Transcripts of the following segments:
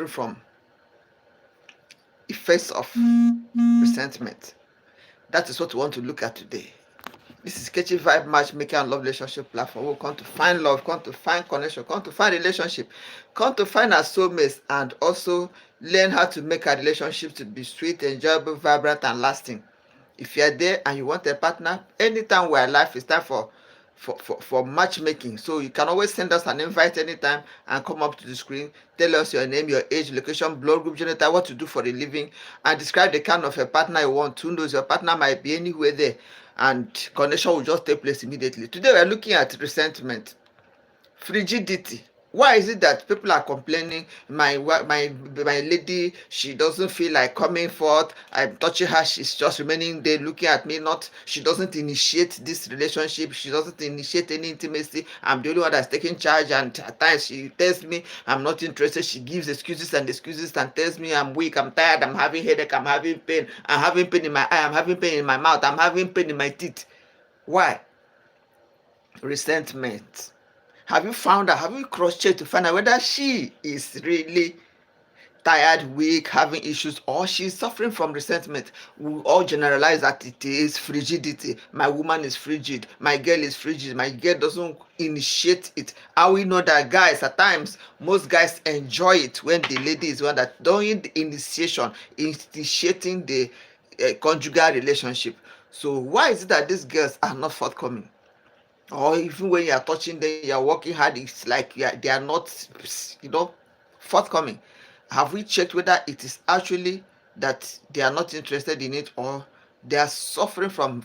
from effects of resentment. That is what we want to look at today. This is Catchy Vibe Matchmaker and Love Relationship Platform. We come to find love, come to find connection, come to find relationship, come to find our soulmates, and also learn how to make our relationship to be sweet, enjoyable, vibrant, and lasting. If you are there and you want a partner, anytime we're alive, it's time for matchmaking. So you can always send us an invite anytime and come up to the screen, tell us your name, your age, location, blood group, genotype, what to do for a living, and describe the kind of a partner you want. Who knows, your partner might be anywhere there, and connection will just take place immediately. Today we are looking at resentment, frigidity. Why is it that people are complaining, my lady, she doesn't feel like coming forth, I'm touching her, she's just remaining there looking at me, not, she doesn't initiate this relationship, she doesn't initiate any intimacy, I'm the only one that's taking charge, and at times she tells me I'm not interested, she gives excuses and excuses and tells me I'm weak, I'm tired, I'm having headache, I'm having pain, I'm having pain in my eye, I'm having pain in my mouth, I'm having pain in my teeth. Why? Resentment. Have you found out, have you cross-checked to find out whether she is really tired, weak, having issues, or she's suffering from resentment? We all generalize that it is frigidity. My woman is frigid, my girl is frigid, my girl doesn't initiate it. How we know that guys, at times, most guys enjoy it when the lady is one that doing the initiating the conjugal relationship. So why is it that these girls are not forthcoming? Or even when you are touching them, you are working hard, it's like they are not, forthcoming. Have we checked whether it is actually that they are not interested in it, or they are suffering from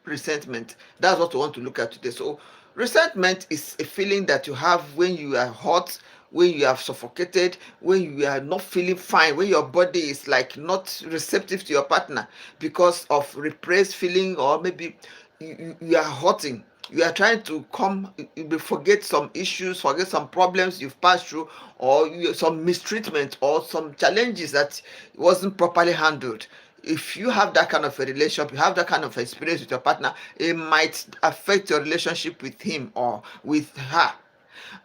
resentment? That's what we want to look at today. So resentment is a feeling that you have when you are hot, when you are suffocated, when you are not feeling fine, when your body is like not receptive to your partner because of repressed feeling, or maybe you are hurting, you are trying to forget some issues, forget some problems you've passed through, or some mistreatment or some challenges that wasn't properly handled. If you have that kind of a relationship, you have that kind of experience with your partner, it might affect your relationship with him or with her.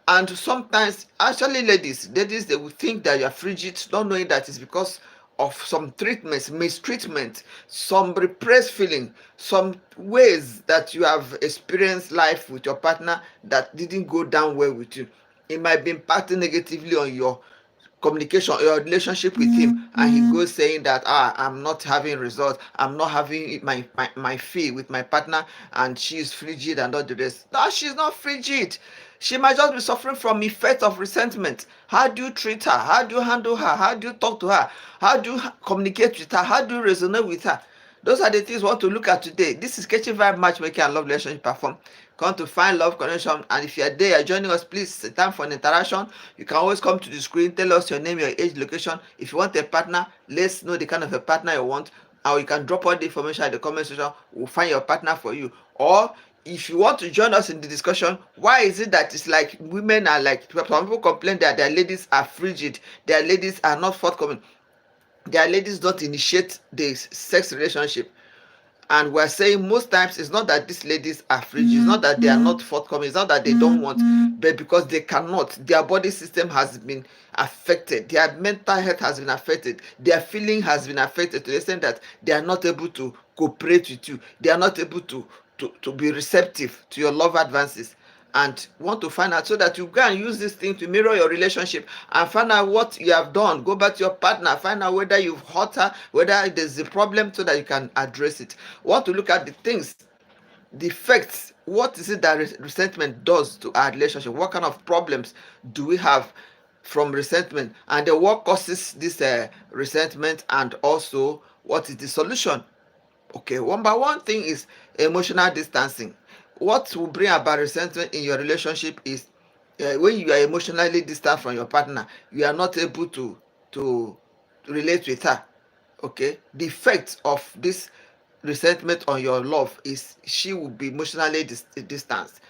And sometimes, actually, ladies, they will think that you are frigid, not knowing that it's because of some treatments, mistreatment, some repressed feeling, some ways that you have experienced life with your partner that didn't go down well with you. It might be impacting negatively on your communication, your relationship with him, and he goes saying that, I'm not having results, I'm not having my feel with my partner, and she's frigid and all the rest. No, she's not frigid. She might just be suffering from effects of resentment. How do you treat her? How do you handle her? How do you talk to her? How do you communicate with her? How do you resonate with her? Those are the things we want to look at today. This is Catchy Vibe Matchmaking and Love Relationship Platform. Come to find love connection, and if you are there, you're joining us, please, it's time for an interaction. You can always come to the screen, tell us your name, your age, location. If you want a partner, let's know the kind of a partner you want, or you can drop all the information in the comment section. We'll find your partner for you. Or if you want to join us in the discussion, why is it that it's like women are like, some people complain that their ladies are frigid, their ladies are not forthcoming, their ladies don't initiate the sex relationship? And we're saying most times it's not that these ladies are frigid, it's not that they are not forthcoming, it's not that they don't want, but because they cannot. Their body system has been affected, their mental health has been affected, their feeling has been affected to the extent that they are not able to cooperate with you, they are not able to be receptive to your love advances, and want to find out, so that you can use this thing to mirror your relationship and find out what you have done. Go back to your partner, find out whether you've hurt her, whether there's a problem, so that you can address it. We want to look at the things, the effects. What is it that resentment does to our relationship? What kind of problems do we have from resentment, and then what causes this resentment, and also what is the solution? Okay, one by one thing is emotional distancing. What will bring about resentment in your relationship is when you are emotionally distant from your partner, you are not able to relate with her. Okay, the effect of this resentment on your love is she will be emotionally distanced.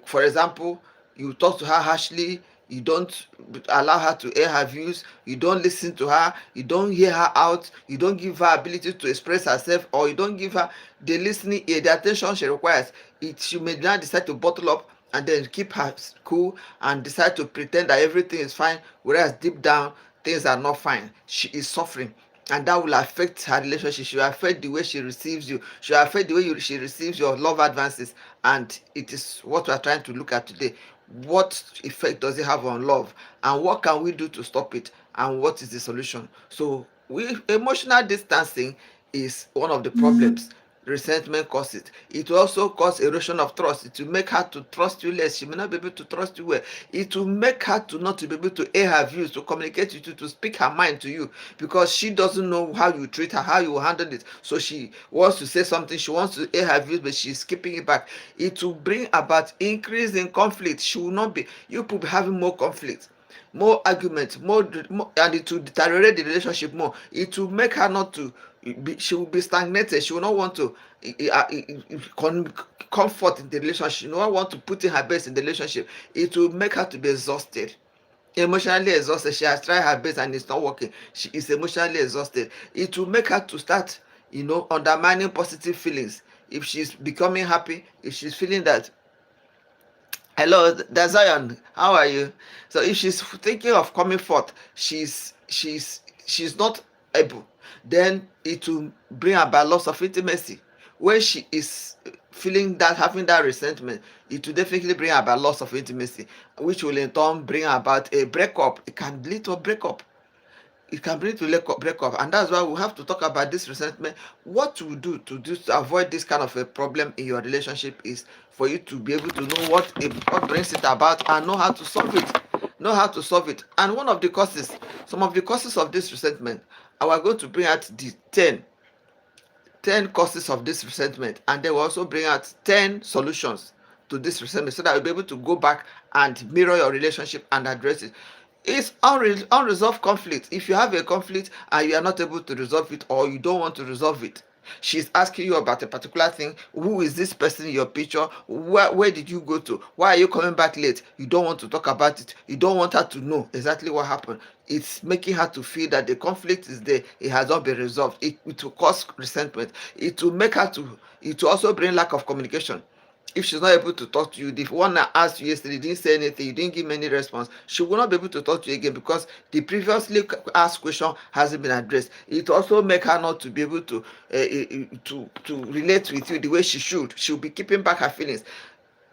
For example, you talk to her harshly, you don't allow her to air her views, you don't listen to her, you don't hear her out, you don't give her ability to express herself, or you don't give her the listening ear, the attention she requires. She may now decide to bottle up and then keep her cool and decide to pretend that everything is fine, whereas deep down things are not fine, she is suffering, and that will affect her relationship. She will affect the way she receives you, she will affect the way she receives your love advances. And it is what we are trying to look at today. What effect does it have on love, and what can we do to stop it, and what is the solution? So emotional distancing is one of the problems resentment causes. It will also cause erosion of trust. It will make her to trust you less. She may not be able to trust you well. It will make her to not to be able to air her views, to communicate with you, to speak her mind to you, because she doesn't know how you treat her, how you handle it. So she wants to say something, she wants to air her views, but she's keeping it back. It will bring about increase in conflict. She will not be, you will be having more conflict, more argument, more, and it will deteriorate the relationship more. It will make her not to she will be stagnated. She will not want to comfort in the relationship. She will not want to put in her best in the relationship. It will make her to be exhausted, emotionally exhausted. She has tried her best and it's not working. She is emotionally exhausted. It will make her to start undermining positive feelings. If she's becoming happy, if she's feeling that, hello, that's Zion, how are you? So if she's thinking of coming forth, she's not able, then it will bring about loss of intimacy. When she is feeling that, having that resentment, it will definitely bring about loss of intimacy, which will in turn bring about a breakup. It can lead to a breakup. It can bring to breakup, and that's why we have to talk about this resentment. What to do to avoid this kind of a problem in your relationship is for you to be able to know what brings it about, and know how to solve it. And one of the causes, some of the causes of this resentment, I was going to bring out the 10 causes of this resentment, and they will also bring out 10 solutions to this resentment, so that you'll be able to go back and mirror your relationship and address it. It's unresolved conflict. If you have a conflict and you are not able to resolve it, or you don't want to resolve it, she's asking you about a particular thing. Who is this person in your picture? Where did you go to? Why are you coming back late? You don't want to talk about it. You don't want her to know exactly what happened. It's making her to feel that the conflict is there. It has not been resolved. It will cause resentment. It will also bring lack of communication. If she's not able to talk to you, the one that asked you yesterday didn't say anything, you didn't give any response, she will not be able to talk to you again, because the previously asked question hasn't been addressed. It also make her not to be able to relate with you the way she should. She'll be keeping back her feelings.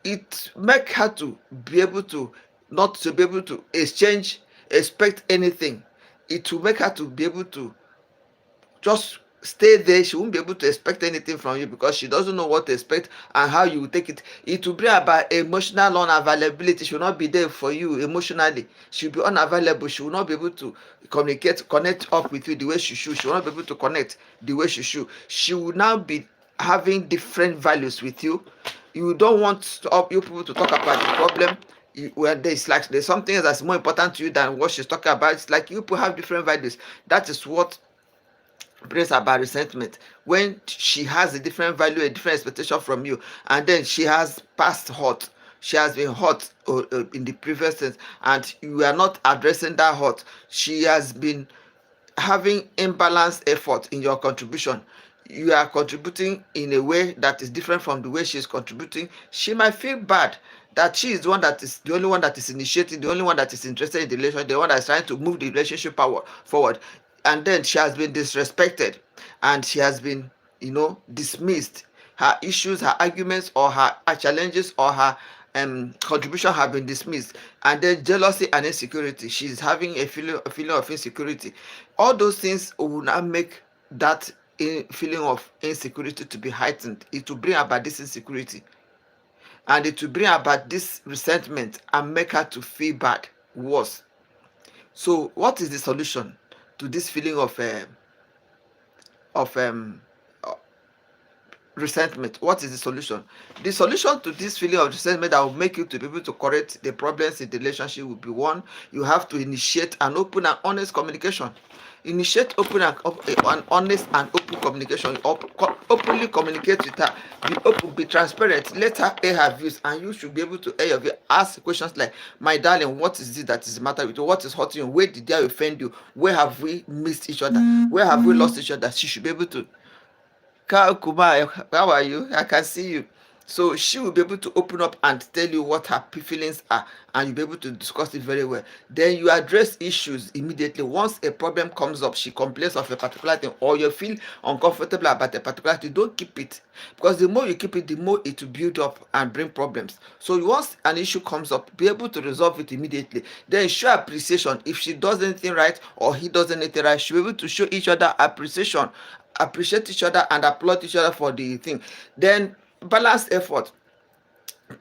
It make her to be able to not to be able to expect anything. It will make her to be able to just stay there. She won't be able to expect anything from you, because she doesn't know what to expect and how you will take it. It will bring about emotional unavailability. She will not be there for you emotionally. She will be unavailable. She will not be able to connect up with you the way she should. She will not be able to connect the way she should. She will now be having different values with you. You don't want you people to talk about the problem. There's something that's more important to you than what she's talking about. It's like you people have different values. That is what brings about resentment. When she has a different value, a different expectation from you, and then she has passed hurt, she has been hurt in the previous sense, and you are not addressing that hurt. She has been having imbalanced effort in your contribution. You are contributing in a way that is different from the way she is contributing. She might feel bad that she is the only one that is initiating, the only one that is interested in the relationship, the one that is trying to move the relationship forward. And then she has been disrespected, and she has been dismissed. Her issues, her arguments, or her challenges, or her contribution have been dismissed. And then jealousy and insecurity, she's having a feeling of insecurity. All those things will not make that feeling of insecurity to be heightened. It will bring about this insecurity, and it will bring about this resentment, and make her to feel bad, worse. So what is the solution to this feeling of of um resentment? What is the solution? The solution to this feeling of resentment that will make you to be able to correct the problems in the relationship will be: one, you have to initiate an open and honest communication. Initiate an honest and open communication. Openly communicate with her. Be open, be transparent. Let her air her views, and you should be able to air your views. Ask questions like, my darling, what is it that is the matter with you? What is hurting you? Where did I offend you? Where have we missed each other? Where have we lost each other? She should be able to. Kuma, how are you? I can see you. So she will be able to open up and tell you what her feelings are, and you'll be able to discuss it very well. Then you address issues immediately. Once a problem comes up, she complains of a particular thing, or you feel uncomfortable about a particular thing, don't keep it, because the more you keep it, the more it will build up and bring problems. So once an issue comes up, be able to resolve it immediately. Then show appreciation. If she does anything right or he does anything right, she'll be able to show each other appreciation, appreciate each other and applaud each other for the thing. Then balance effort.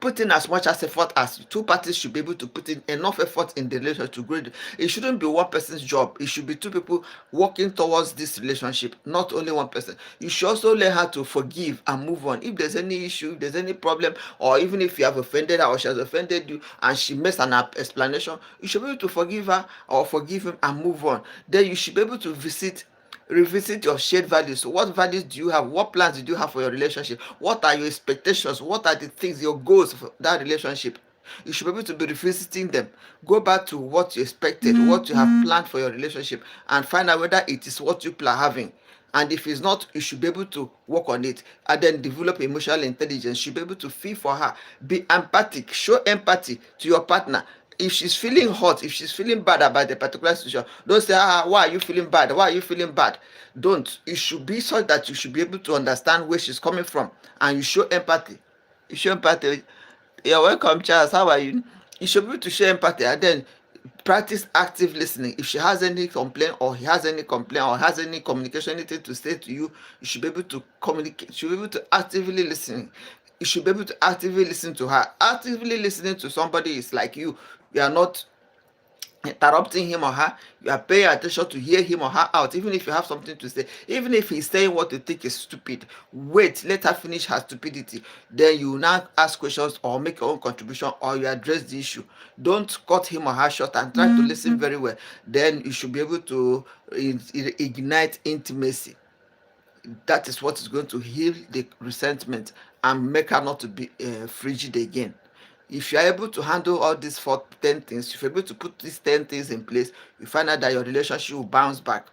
Put in as much as effort as two parties should be able to put in enough effort in the relationship to grow it. It shouldn't be one person's job. It should be two people working towards this relationship, not only one person. You should also learn how to forgive and move on. If there's any issue, if there's any problem, or even if you have offended her or she has offended you and she makes an explanation, you should be able to forgive her or forgive him and move on. Then you should be able to revisit your shared values. So what values do you have? What plans do you have for your relationship? What are your expectations? What are the things, your goals for that relationship? You should be able to be revisiting them. Go back to what you expected, what you have planned for your relationship, and find out whether it is what you plan having. And if it's not, you should be able to work on it, and then develop emotional intelligence. You should be able to feel for her, be empathic, show empathy to your partner. If she's feeling hot, if she's feeling bad about a particular situation, don't say, why are you feeling bad, why are you feeling bad? Don't. It should be so that you should be able to understand where she's coming from, and you show empathy. You show empathy. You're welcome, Charles. How are you? You should be able to show empathy, and then practice active listening. If she has any complaint, or he has any complaint, or has any communication, anything to say to you, you should be able to communicate. You should be able to actively listen. You should be able to actively listen to her. Actively listening to somebody is like you are not interrupting him or her. You are paying attention to hear him or her out, even if you have something to say, even if he's saying what you think is stupid. Wait, let her finish her stupidity, then you now ask questions or make your own contribution, or you address the issue. Don't cut him or her short, and try to listen very well. Then you should be able to ignite intimacy. That is what is going to heal the resentment and make her not to be frigid again. If you are able to handle all these 10 things, if you're able to put these 10 things in place, you find out that your relationship will bounce back.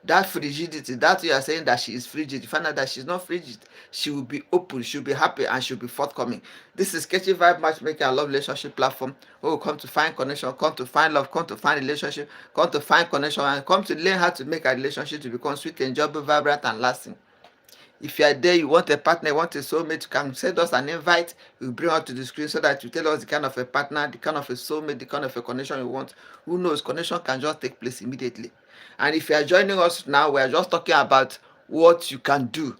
That frigidity, that you are saying that she is frigid, you find out that she's not frigid. She will be open, she'll be happy, and she'll be forthcoming. This is Sketchy Vibe Matchmaking and Love Relationship Platform, where we come to find connection, come to find love, come to find relationship, come to find connection, and come to learn how to make a relationship to become sweet, enjoyable, vibrant, and lasting. If you are there, you want a partner, you want a soulmate, you can send us an invite. We'll bring out to the screen so that you tell us the kind of a partner, the kind of a soulmate, the kind of a connection you want. Who knows? Connection can just take place immediately. And if you are joining us now, we are just talking about what you can do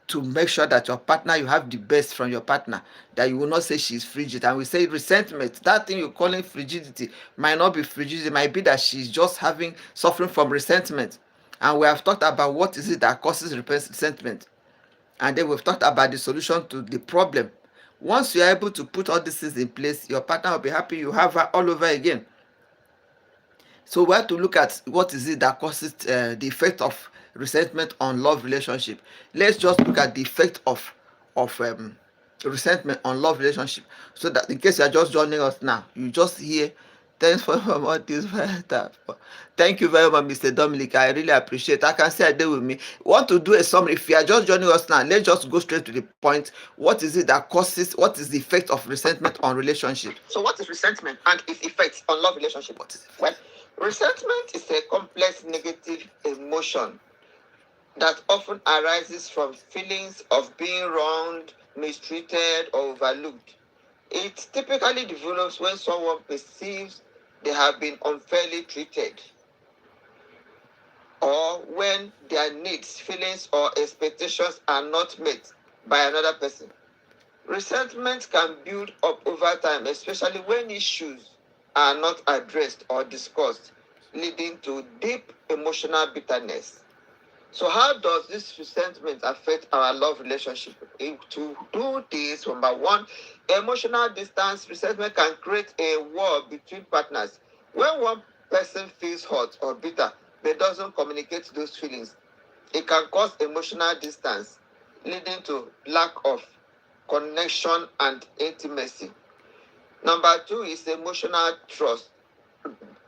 to make sure that your partner, you have the best from your partner, that you will not say she's frigid. And we say resentment, that thing you're calling frigidity might not be frigidity, it might be that she's just suffering from resentment. And we have talked about what is it that causes resentment, and then we've talked about the solution to the problem. Once you are able to put all these things in place, your partner will be happy, you have her all over again. So we have to look at what is it that causes the effect of resentment on love relationship. Let's just look at the effect of resentment on love relationship, so that in case you are just joining us now, you just hear. Thanks for all this. Thank you very much, Mr. Dominic. I really appreciate it. I can say I did with me. Want to do a summary? If you are just joining us now, let's just go straight to the point. What is it that causes? What is the effect of resentment on relationship? So, what is resentment and its effects on love relationship? What is it? Well, resentment is a complex negative emotion that often arises from feelings of being wronged, mistreated, or overlooked. It typically develops when someone perceives they have been unfairly treated, or when their needs, feelings, or expectations are not met by another person. Resentment can build up over time, especially when issues are not addressed or discussed, leading to deep emotional bitterness. So how does this resentment affect our love relationship? To do this, number one, emotional distance. Resentment can create a wall between partners. When one person feels hurt or bitter but doesn't communicate those feelings, it can cause emotional distance, leading to lack of connection and intimacy. Number two is emotional trust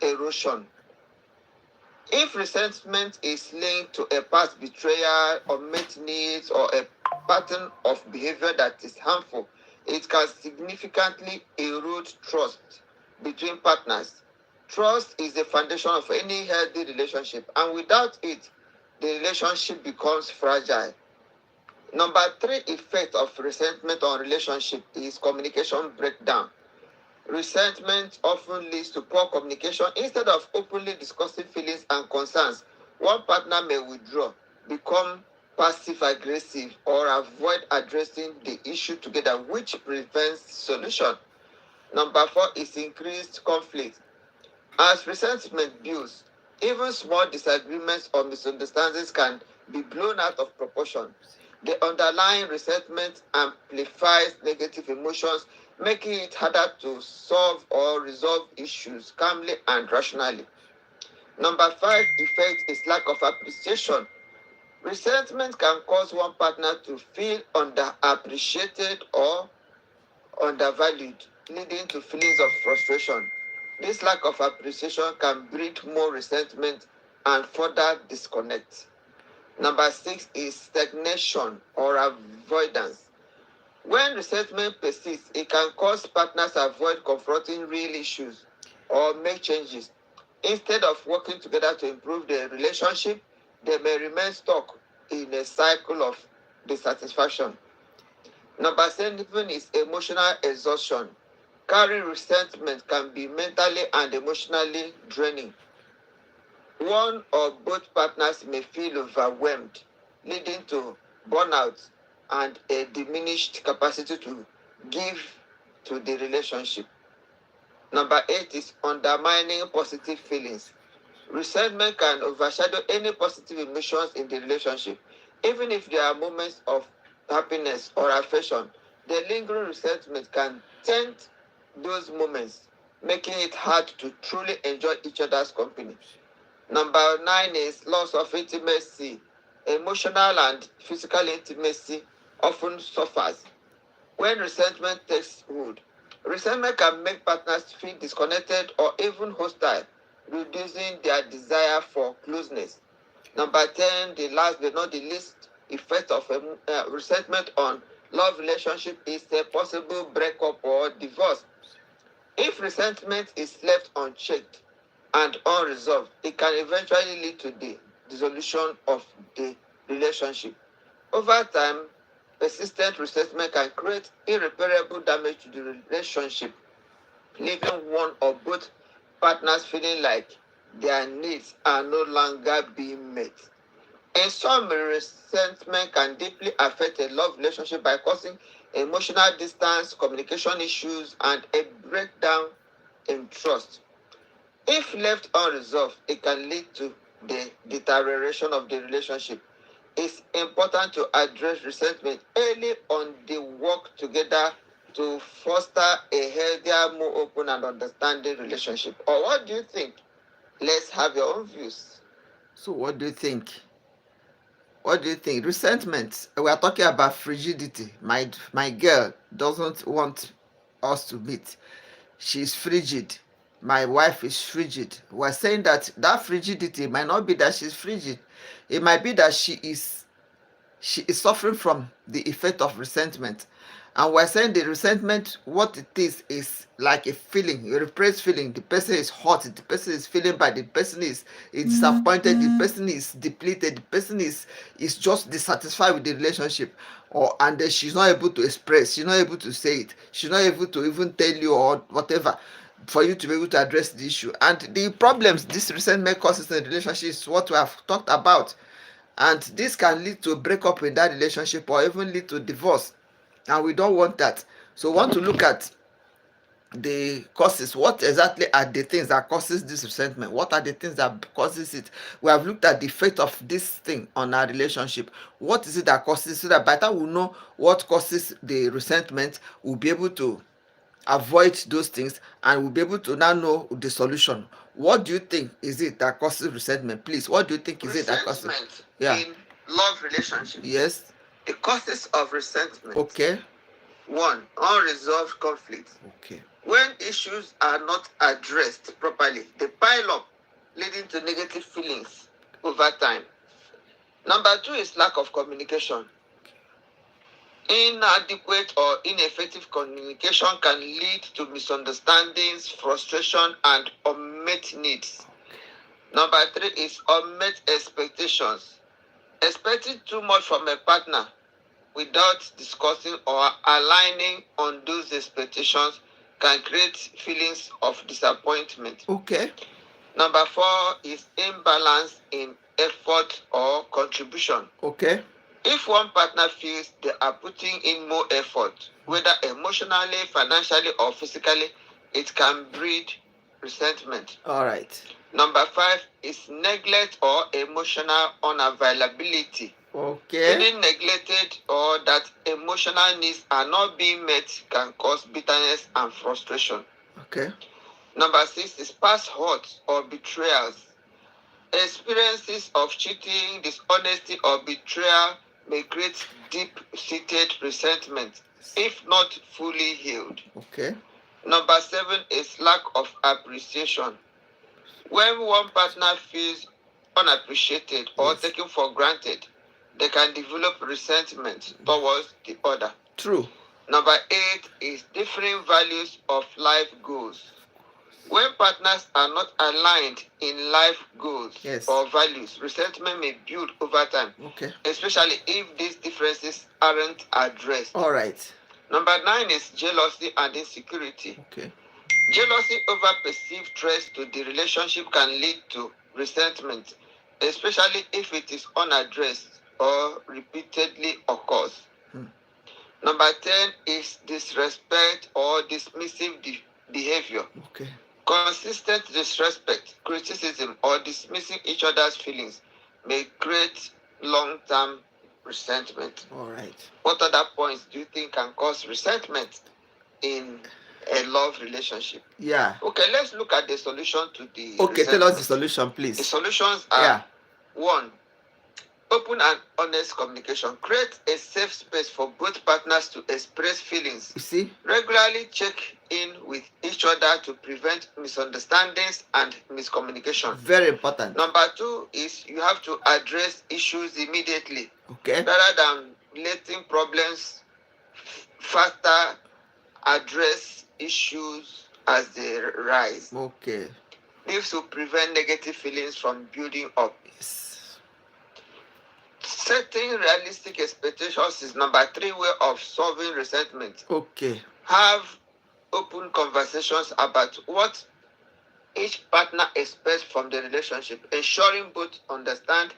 erosion. If resentment is linked to a past betrayal, unmet needs, or a pattern of behavior that is harmful. It can significantly erode trust between partners. Trust is the foundation of any healthy relationship, and without it, the relationship becomes fragile. Number three effect of resentment on relationship is communication breakdown. Resentment often leads to poor communication. Instead of openly discussing feelings and concerns, one partner may withdraw, become passive aggressive, or avoid addressing the issue together, which prevents solution. Number four is increased conflict. As resentment builds, even small disagreements or misunderstandings can be blown out of proportion. The underlying resentment amplifies negative emotions, making it harder to solve or resolve issues calmly and rationally. Number five effect is lack of appreciation. Resentment can cause one partner to feel underappreciated or undervalued, leading to feelings of frustration. This lack of appreciation can breed more resentment and further disconnect. Number six is stagnation or avoidance. When resentment persists, it can cause partners to avoid confronting real issues or make changes. Instead of working together to improve their relationship, they may remain stuck in a cycle of dissatisfaction. Number seven is emotional exhaustion. Carrying resentment can be mentally and emotionally draining. One or both partners may feel overwhelmed, leading to burnout and a diminished capacity to give to the relationship. Number eight is undermining positive feelings. Resentment can overshadow any positive emotions in the relationship. Even if there are moments of happiness or affection, the lingering resentment can taint those moments, making it hard to truly enjoy each other's company. Number nine is loss of intimacy. Emotional and physical intimacy often suffers when resentment takes hold. Resentment can make partners feel disconnected or even hostile, reducing their desire for closeness. Number 10, the last but not the least effect of resentment on love relationship is a possible breakup or divorce. If resentment is left unchecked and unresolved, it can eventually lead to the dissolution of the relationship. Over time, persistent resentment can create irreparable damage to the relationship, leaving one or both partners feeling like their needs are no longer being met. In summary, resentment can deeply affect a love relationship by causing emotional distance, communication issues, and a breakdown in trust. If left unresolved, it can lead to the deterioration of the relationship. It's important to address resentment early on the work together to foster a healthier, more open and understanding relationship. Or what do you think? Let's have your own views. So what do you think? What do you think? Resentment. We are talking about frigidity. My girl doesn't want us to meet. She's frigid. My wife is frigid. We're saying that that frigidity might not be that she's frigid. It might be that she is suffering from the effect of resentment. And we're saying the resentment, what it is like a feeling, a repressed feeling. The person is hot, the person is feeling bad, the person is disappointed, the person is depleted, the person is just dissatisfied with the relationship. Or and then she's not able to express, she's not able to say it, she's not able to even tell you or whatever for you to be able to address the issue. And the problems this resentment causes in the relationship is what we have talked about, and this can lead to a breakup in that relationship or even lead to divorce, and we don't want that. So we want to look at the causes. What exactly are the things that causes this resentment? What are the things that causes it? We have looked at the effect of this thing on our relationship. What is it that causes, so that by the time we know what causes the resentment, we'll be able to avoid those things and we'll be able to now know the solution. What do you think is it that causes resentment? Please, what do you think is it that causes resentment? Yeah. In love relationships. Yes. The causes of resentment. Okay. One, unresolved conflict. Okay. When issues are not addressed properly, they pile up, leading to negative feelings over time. Number two is lack of communication. Inadequate or ineffective communication can lead to misunderstandings, frustration, and unmet needs. Number 3 is unmet expectations. Expecting too much from a partner without discussing or aligning on those expectations can create feelings of disappointment. Okay. Number 4 is imbalance in effort or contribution. Okay. If one partner feels they are putting in more effort, whether emotionally, financially, or physically, it can breed resentment. All right. Number 5 is neglect or emotional unavailability. Okay. Feeling neglected or that emotional needs are not being met can cause bitterness and frustration. Okay. Number 6 is past hurts or betrayals. Experiences of cheating, dishonesty, or betrayal may create deep-seated resentment if not fully healed. Okay. Number 7 is lack of appreciation. When one partner feels unappreciated or Yes. taken for granted, they can develop resentment towards the other. True. Number 8 is differing values of life goals. When partners are not aligned in life goals Yes. or values, resentment may build over time, Okay. especially if these differences aren't addressed. All right. Number 9 is jealousy and insecurity. Okay. Jealousy over perceived threats to the relationship can lead to resentment, especially if it is unaddressed or repeatedly occurs. Number 10 is disrespect or dismissive behavior. Okay. Consistent disrespect, criticism, or dismissing each other's feelings may create long-term resentment. All right. What other points do you think can cause resentment in a love relationship? Yeah. Okay, let's look at the solution to the Okay, resentment. tell us the solution, please. The solutions are: Yeah. 1. Open and honest communication. Create a safe space for both partners to express feelings. You see? Regularly check in with each other to prevent misunderstandings and miscommunication. Very important. Number 2 is you have to address issues immediately. Okay. Rather than letting problems faster, address issues as they rise. Okay. This will prevent negative feelings from building up. Yes. Setting realistic expectations is number 3 way of solving resentment. Okay. Have open conversations about what each partner expects from the relationship, ensuring both understand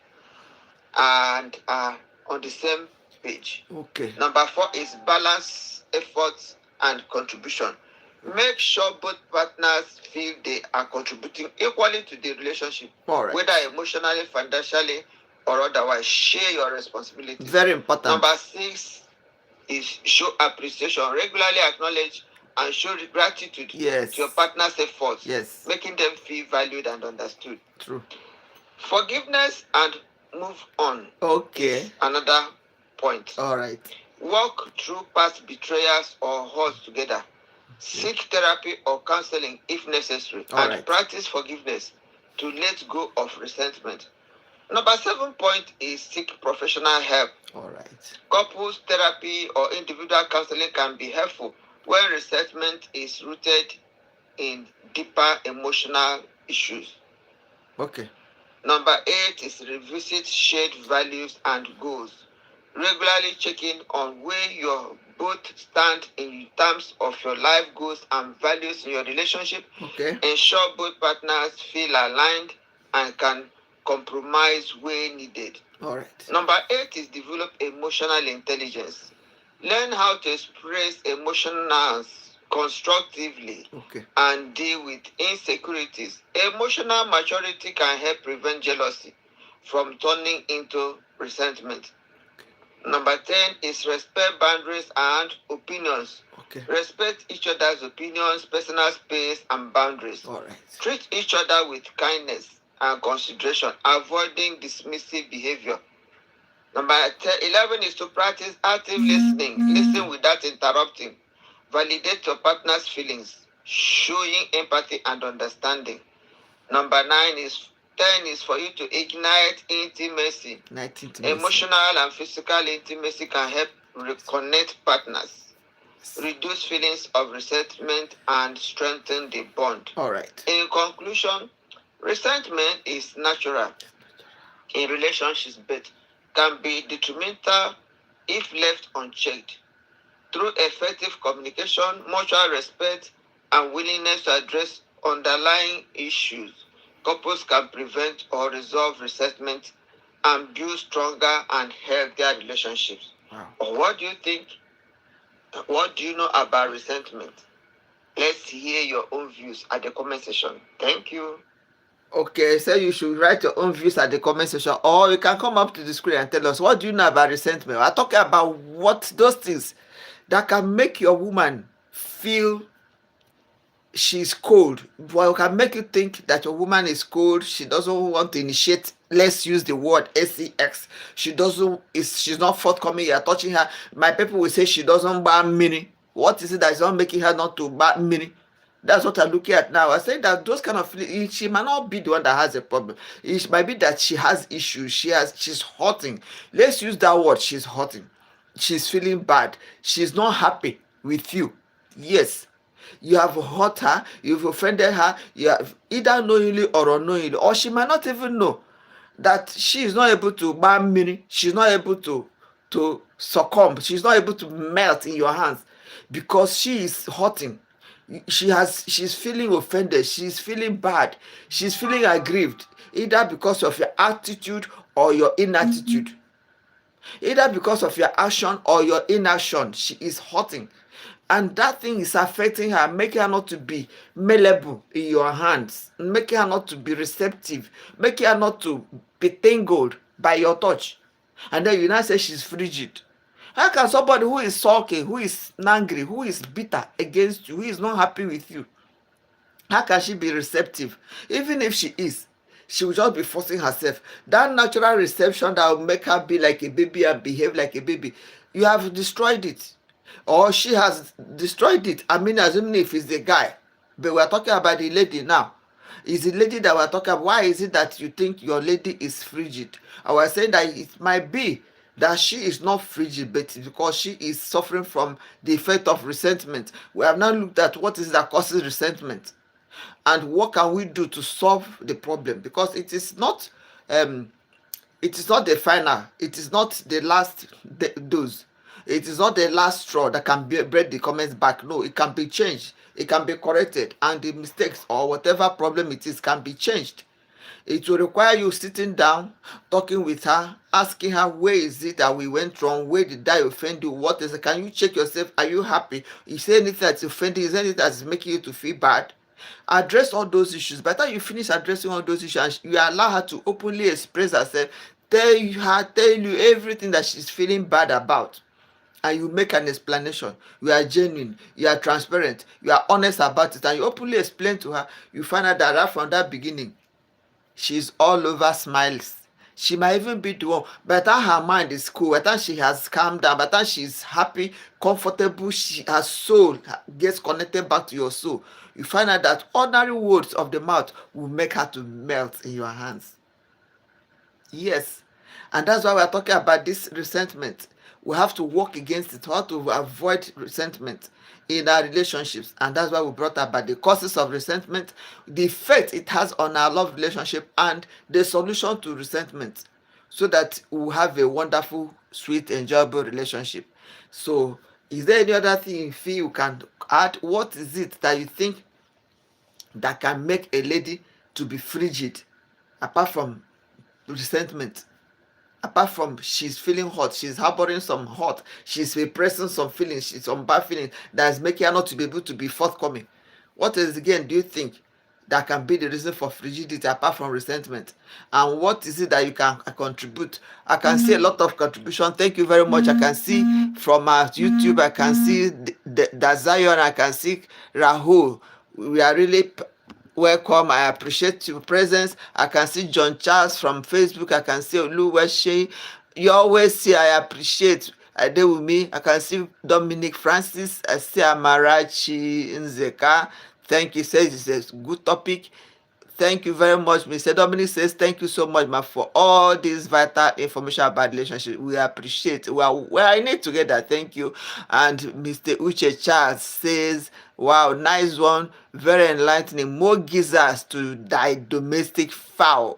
and are on the same page. Okay. Number 4 is balance efforts and contribution. Make sure both partners feel they are contributing equally to the relationship, All right. whether emotionally, financially, or otherwise. Share your responsibilities. Very important. Number 6 is show appreciation. Regularly acknowledge and show gratitude Yes. to your partner's efforts, Yes. making them feel valued and understood. True. Forgiveness and move on. Okay. Another point. All right. Walk through past betrayals or hurts together. Seek therapy or counseling if necessary, All and right. practice forgiveness to let go of resentment. Number 7 point is seek professional help. All right. Couples therapy or individual counseling can be helpful when resentment is rooted in deeper emotional issues. Okay. Number 8 is revisit shared values and goals. Regularly check in on where you both stand in terms of your life goals and values in your relationship. Okay. Ensure both partners feel aligned and can compromise where needed. All right. Number 8 is develop emotional intelligence. Learn how to express emotions constructively Okay. and deal with insecurities. Emotional maturity can help prevent jealousy from turning into resentment. Number 10 is respect boundaries and opinions. Okay. Respect each other's opinions, personal space, and boundaries. All right. Treat each other with kindness and consideration, avoiding dismissive behavior. Number 11 is to practice active listening. Listen without interrupting. Validate your partner's feelings, showing empathy and understanding. Number 10 is for you to ignite intimacy. Emotional and physical intimacy can help reconnect partners, reduce feelings of resentment, and strengthen the bond. All right. In conclusion, resentment is natural in relationships but can be detrimental if left unchecked. Through effective communication, mutual respect, and willingness to address underlying issues, couples can prevent or resolve resentment and build stronger and healthier relationships. Wow. Or what do you think? What do you know about resentment? Let's hear your own views at the comment section. Thank you. Okay, so you should write your own views at the comment section, or you can come up to the screen and tell us what do you know about resentment. We're talking about what those things that can make your woman feel she's cold. Well, can make you think that your woman is cold. She doesn't want to initiate. Let's use the word sex. She doesn't. She's not forthcoming. You're touching her. My people will say she doesn't ban mini. What is it that is not making her not to ban mini? That's what I'm looking at now. I say that those kind of feelings, she might not be the one that has a problem. It might be that she has issues. She's hurting. Let's use that word. She's hurting. She's feeling bad. She's not happy with you. Yes, you have hurt her, you've offended her, you have either knowingly or unknowingly, or she might not even know that she is not able to ban mini, she's not able to succumb, she's not able to melt in your hands because she is hurting. She's feeling offended, she's feeling bad, she's feeling aggrieved, either because of your attitude or your inattitude, either because of your action or your inaction. She is hurting, and that thing is affecting her, making her not to be malleable in your hands, making her not to be receptive, making her not to be tangled by your touch. And then you now say she's frigid. How can somebody who is sulking, who is angry, who is bitter against you, who is not happy with you, how can she be receptive? Even if she is, she will just be forcing herself. That natural reception that will make her be like a baby and behave like a baby, you have destroyed it. Or she has destroyed it. I mean, assuming if it's the guy. But we're talking about the lady now. Is the lady that we're talking about? Why is it that you think your lady is frigid? I was saying that it might be that she is not frigid, but because she is suffering from the effect of resentment. We have now looked at what is that causes resentment and what can we do to solve the problem, because um it is not the final, it is not the last dose, it is not the last straw that can break the comments back. No, it can be changed, it can be corrected, and the mistakes or whatever problem it is can be changed. It will require you sitting down, talking with her, asking her where is it that we went wrong, where did I offend you, what is it, can you check yourself, are you happy, is there anything that's offending, is there anything that's making you to feel bad. Address all those issues. By the time you finish addressing all those issues and you allow her to openly express herself, tell you everything that she's feeling bad about, and you make an explanation, you are genuine, you are transparent, you are honest about it, and you openly explain to her, you find out that right from that beginning she's all over smiles. She might even be the one, but that her mind is cool, but that she has calmed down, but that she's happy, comfortable, her soul gets connected back to your soul. You find out that ordinary words of the mouth will make her to melt in your hands. Yes, and that's why we're talking about this resentment. We have to work against it. We have to avoid resentment in our relationships, and that's why we brought about the causes of resentment, the effect it has on our love relationship, and the solution to resentment, so that we have a wonderful, sweet, enjoyable relationship. So, is there any other thing you feel you can add? What is it that you think that can make a lady to be frigid, apart from resentment? Apart from she's feeling hot, she's harboring some hot, she's repressing some feelings, she's some bad feelings that is making her not to be able to be forthcoming. What is again do you think that can be the reason for frigidity apart from resentment? And what is it that you can contribute? I can see a lot of contribution. Thank you very much. I can see from our YouTube, I can see the Zion, I can see Rahul. We are really welcome. I appreciate your presence. I can see John Charles from Facebook. I can see Oluwese. You always say I appreciate. I did with me. I can see Dominic Francis. I see Amarachi Nzeka. Thank you. Says it's a good topic. Thank you very much. Mr. Dominic says, thank you so much, ma, for all this vital information about relationship. We appreciate. We are in it together. Thank you. And Mr. Uche Charles says, wow, nice one. Very enlightening. More gizzards to thy domestic fowl.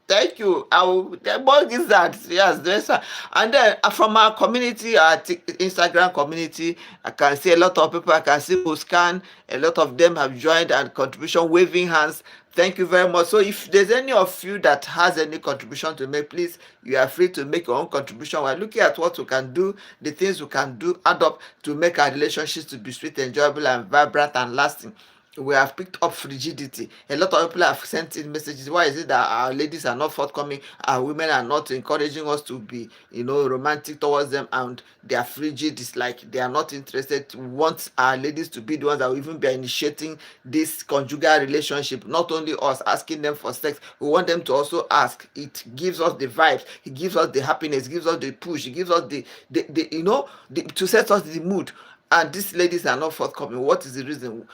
Thank you. I will debug that. Yes, there's and then from our community, our Instagram community, I can see a lot of people. I can see who scan. A lot of them have joined and contribution, waving hands. Thank you very much. So if there's any of you that has any contribution to make, please, you are free to make your own contribution. We're looking at what we can do, the things we can do, add up to make our relationships to be sweet, enjoyable, and vibrant and lasting. We have picked up frigidity. A lot of people have sent in messages. Why is it that our ladies are not forthcoming? Our women are not encouraging us to be, romantic towards them, and they are frigid. It's like they are not interested. We want our ladies to be the ones that will even be initiating this conjugal relationship. Not only us asking them for sex, we want them to also ask. It gives us the vibes. It gives us the happiness. It gives us the push. It gives us to set us the mood. And these ladies are not forthcoming. What is the reason?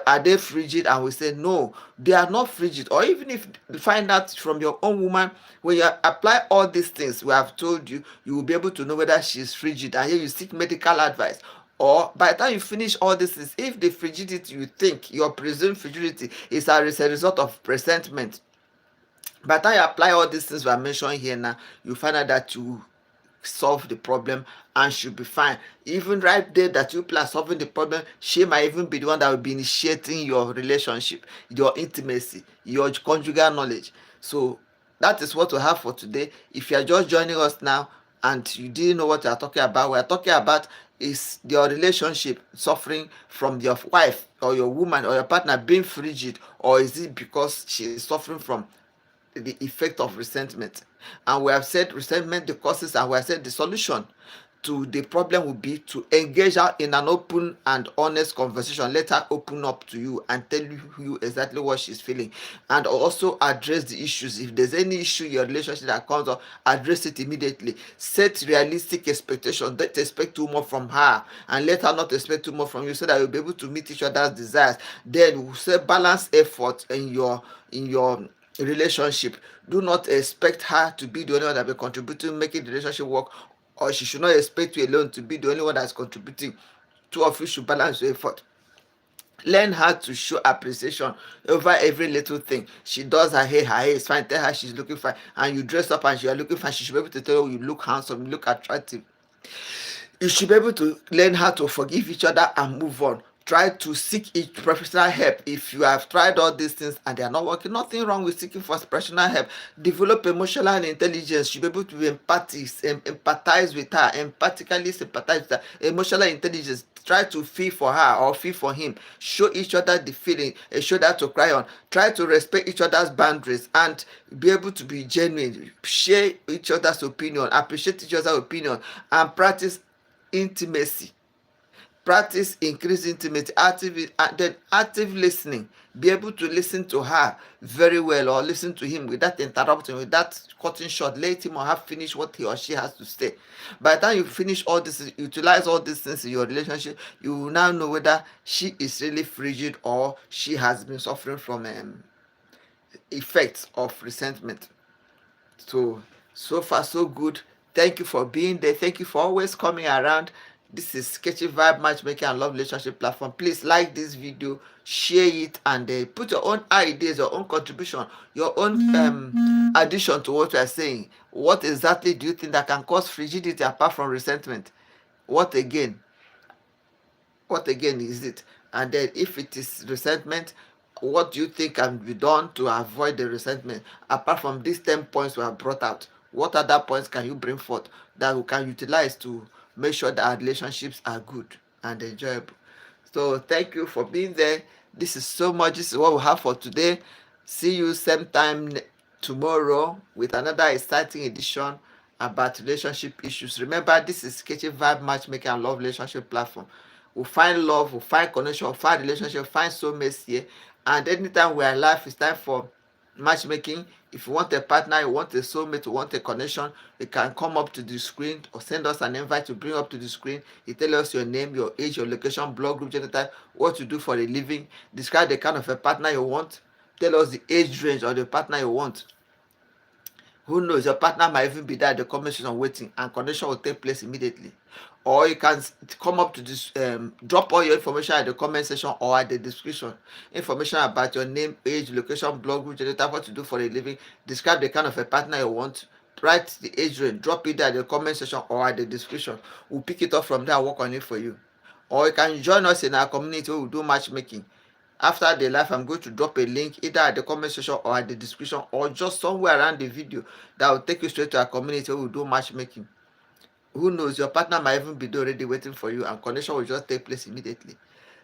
Are they frigid? And we say no, they are not frigid. Or even if you find out from your own woman, when you apply all these things we have told you, you will be able to know whether she is frigid, and here you seek medical advice. Or by the time you finish all this things, if the frigidity you think, your presumed frigidity, is as a result of presentiment, by the time you apply all these things we are mentioning here now, you find out that you solve the problem and should be fine. Even right there that you are solving the problem, she might even be the one that will be initiating your relationship, your intimacy, your conjugal knowledge. So that is what we have for today. If you are just joining us now and you didn't know what we are talking about, we are talking about is your relationship suffering from your wife or your woman or your partner being frigid, or is it because she is suffering from the effect of resentment? And we have said resentment, the causes, and we have said the solution to the problem would be to engage her in an open and honest conversation. Let her open up to you and tell you exactly what she's feeling, and also address the issues. If there's any issue in your relationship that comes up, address it immediately. Set realistic expectations. Don't expect too much from her, and let her not expect too much from you, so that you'll be able to meet each other's desires. Then we'll say balance effort in your relationship. Do not expect her to be the only one that will contribute to making the relationship work, or she should not expect you alone to be the only one that's contributing. Two of you should balance your effort. Learn how to show appreciation over every little thing. She does her hair is fine, tell her she's looking fine, and you dress up and you are looking fine. She should be able to tell you look handsome, you look attractive. You should be able to learn how to forgive each other and move on. Try to seek each professional help. If you have tried all these things and they are not working, nothing wrong with seeking for professional help. Develop emotional intelligence. You should be able to empathize with her, empathically sympathize with her. Emotional intelligence. Try to feel for her or feel for him. Show each other the feeling, a shoulder to cry on. Try to respect each other's boundaries and be able to be genuine. Share each other's opinion, appreciate each other's opinion, and practice intimacy. Practice increase intimacy. Active listening. Be able to listen to her very well, or listen to him without interrupting, without cutting short. Let him or her finish what he or she has to say. By the time you finish all this, utilize all these things in your relationship, you will now know whether she is really frigid or she has been suffering from effects of resentment. So far so good. Thank you for being there. Thank you for always coming around. This is Sketchy Vibe Matchmaking and Love Relationship Platform. Please like this video, share it, and put your own ideas, your own contribution, your own addition to what we are saying. What exactly do you think that can cause frigidity apart from resentment? What again? What again is it? And then if it is resentment, what do you think can be done to avoid the resentment? Apart from these 10 points we have brought out, what other points can you bring forth that we can utilize to make sure that our relationships are good and enjoyable? So thank you for being there. This is so much. This is what we have for today. See you same time tomorrow with another exciting edition about relationship issues. Remember, this is Sketchy Vibe Matchmaking and Love Relationship Platform. We'll find love, we'll find connection, we'll find relationship, find soulmates here. And anytime we are alive, it's time for matchmaking. If you want a partner, you want a soulmate, you want a connection, you can come up to the screen or send us an invite to bring up to the screen. You tell us your name, your age, your location, blog group, gender type, what you do for a living, describe the kind of a partner you want, Tell us the age range of the partner you want. Who knows, your partner might even be there at the comment section waiting, and connection will take place immediately. Or you can come up to this, drop all your information at the comment section or at the description. Information about your name, age, location, blog, which what to do for a living. Describe the kind of a partner you want. Write the age range, drop it at the comment section or at the description. We'll pick it up from there and work on it for you. Or you can join us in our community where we do matchmaking. After the live, I'm going to drop a link either at the comment section or at the description, or just somewhere around the video that will take you straight to our community where we do matchmaking. Who knows, your partner might even be already waiting for you, and connection will just take place immediately.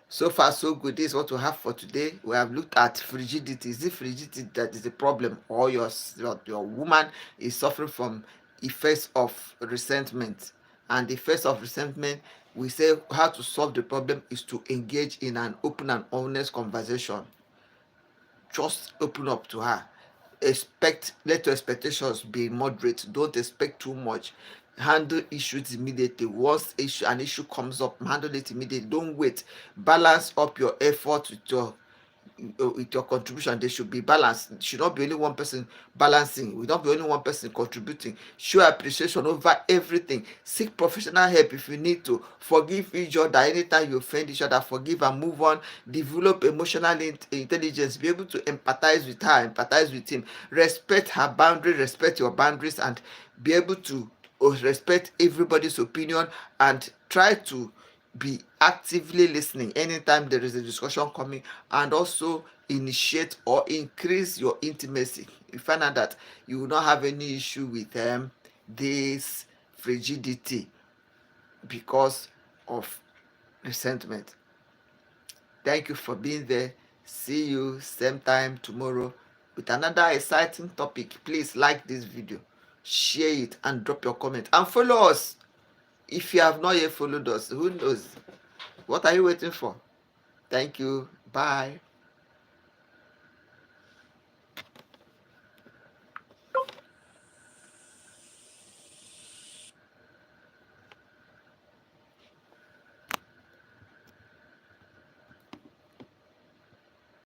So far so good. This is what we have for today. We have looked at frigidity. Is it frigidity that is the problem, or your woman is suffering from effects of resentment? And the effects of resentment, we say how to solve the problem is to engage in an open and honest conversation. Just open up to her. Let your expectations be moderate. Don't expect too much. Handle issues immediately. Once an issue comes up, handle it immediately. Don't wait. Balance up your effort with your contribution. There should be balance. It should not be only one person balancing. We don't be only one person contributing. Show appreciation over everything. Seek professional help if you need to. Forgive each other anytime you offend each other. Forgive and move on. Develop emotional intelligence. Be able to empathize with her, empathize with him. Respect her boundaries, respect your boundaries, and be able to respect everybody's opinion, and try to be actively listening anytime there is a discussion coming, and also initiate or increase your intimacy. You find out that you will not have any issue with this frigidity because of resentment. Thank you for being there. See you same time tomorrow with another exciting topic. Please like this video, share it, and drop your comment, and follow us. If you have not yet followed us, who knows? What are you waiting for? Thank you. Bye.